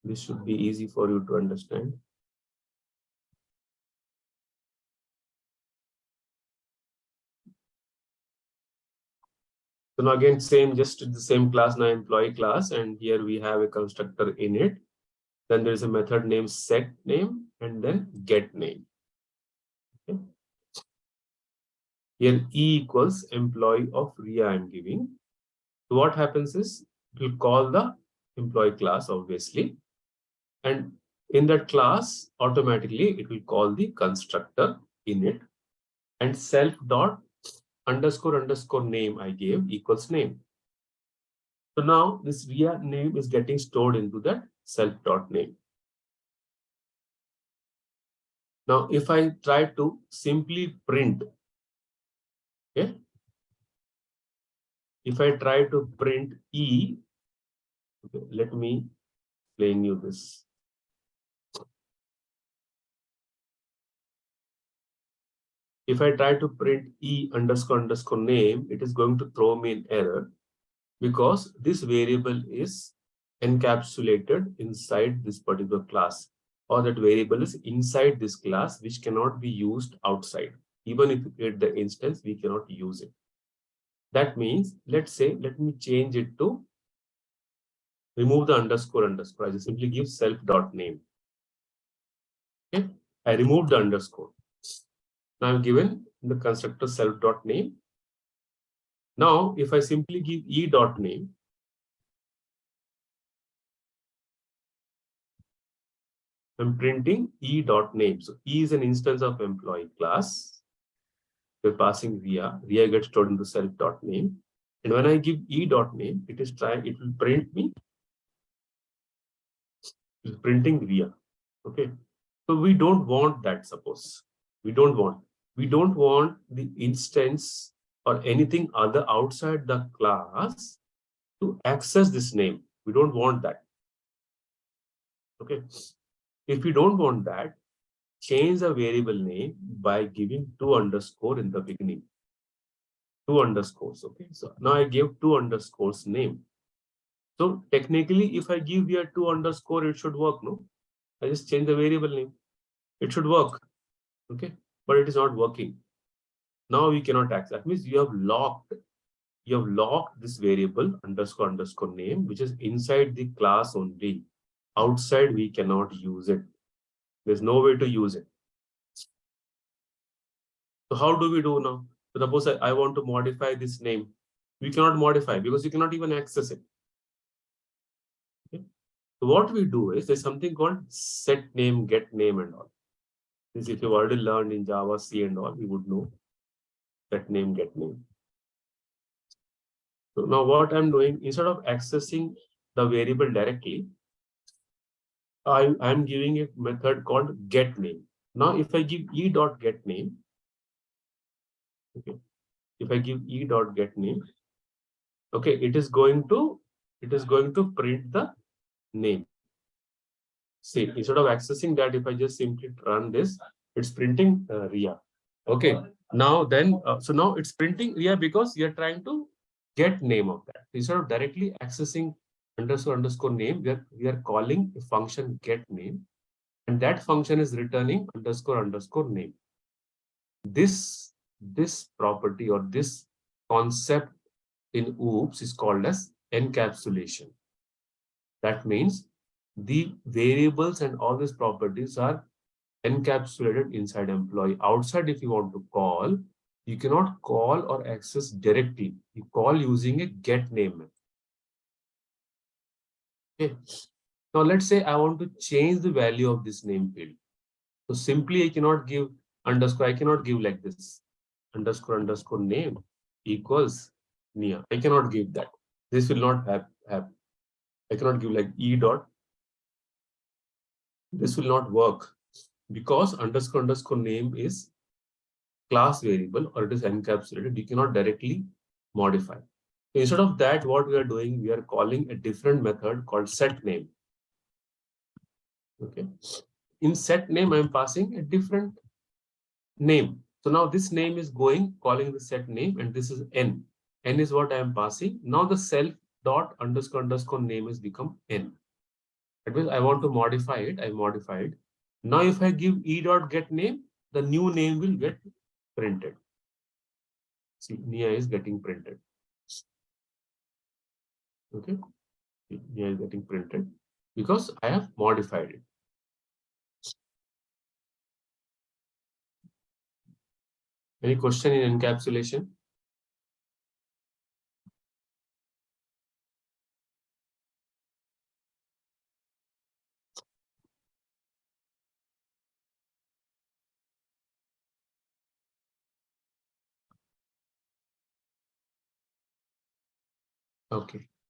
This should be easy for you to understand. So now again, just the same class, now employee class, and here we have a constructor in it. Then there is a method named set name and then get name. Okay. Here E equals employee of Ria I'm giving. So what happens is it will call the employee class, obviously. And in that class, automatically it will call the constructor in it, and self dot underscore name I gave equals name. So now this Ria name is getting stored into that self dot name. Now, if I try to simply print, okay, if I try to print E, okay, let me explain you this. If I try to print E underscore name, it is going to throw me an error because this variable is encapsulated inside this particular class, or that variable is inside this class, which cannot be used outside. Even if you create the instance, we cannot use it. That means, let's say, let me change it to remove the underscore. I just simply give self dot name. Okay, I removed the underscore. Now I'm given the constructor self dot name. Now, if I simply give E dot name, I'm printing E dot name. So E is an instance of employee class. We're passing Ria. Ria gets stored into self dot name. And when I give E dot name, it will print me. It's printing Ria. Okay. So we don't want that, suppose. We don't want the instance or anything other outside the class to access this name. We don't want that. Okay. If we don't want that, change the variable name by giving 2 underscore in the beginning. 2 underscores. Okay. So now I gave 2 underscores name. So technically, if I give here 2 underscore, it should work. No, I just change the variable name. It should work. Okay. But it is not working. Now we cannot access. That means you have locked this variable underscore name, which is inside the class only. Outside, we cannot use it. There's no way to use it. So how do we do now? So suppose I want to modify this name. We cannot modify because you cannot even access it. Okay? So what we do is there's something called set name, get name, and all. This, if you've already learned in Java, C and all, you would know set name, get name. So now what I'm doing, instead of accessing the variable directly, I'm giving a method called get name. Now, if I give E dot get name, okay, if I give E dot get name, okay, it is going to print the name. See, instead of accessing that, if I just simply run this, it's printing Ria. Okay. Now then, so now it's printing Ria because you're trying to get name of that. Instead of directly accessing underscore name, we are calling a function get name, and that function is returning underscore name. This property or this concept in OOPS is called as encapsulation. That means the variables and all these properties are encapsulated inside employee. Outside, if you want to call, you cannot call or access directly. You call using a get name method. Okay. Now let's say I want to change the value of this name field. So simply I cannot give underscore. I cannot give like this underscore name equals Nia. I cannot give that. This will not have. I cannot give like E dot. This will not work because underscore name is class variable or it is encapsulated. You cannot directly modify. Instead of that, what we are doing, we are calling a different method called set name. Okay. In set name, I am passing a different name. So now this name is calling the set name, and this is N. N is what I am passing. Now the self dot underscore underscore name has become n. That means I want to modify it. I modified. Now if I give e dot get name, the new name will get printed. See, Nia is getting printed. Okay, Nia is getting printed because I have modified it. Any question in encapsulation? Okay.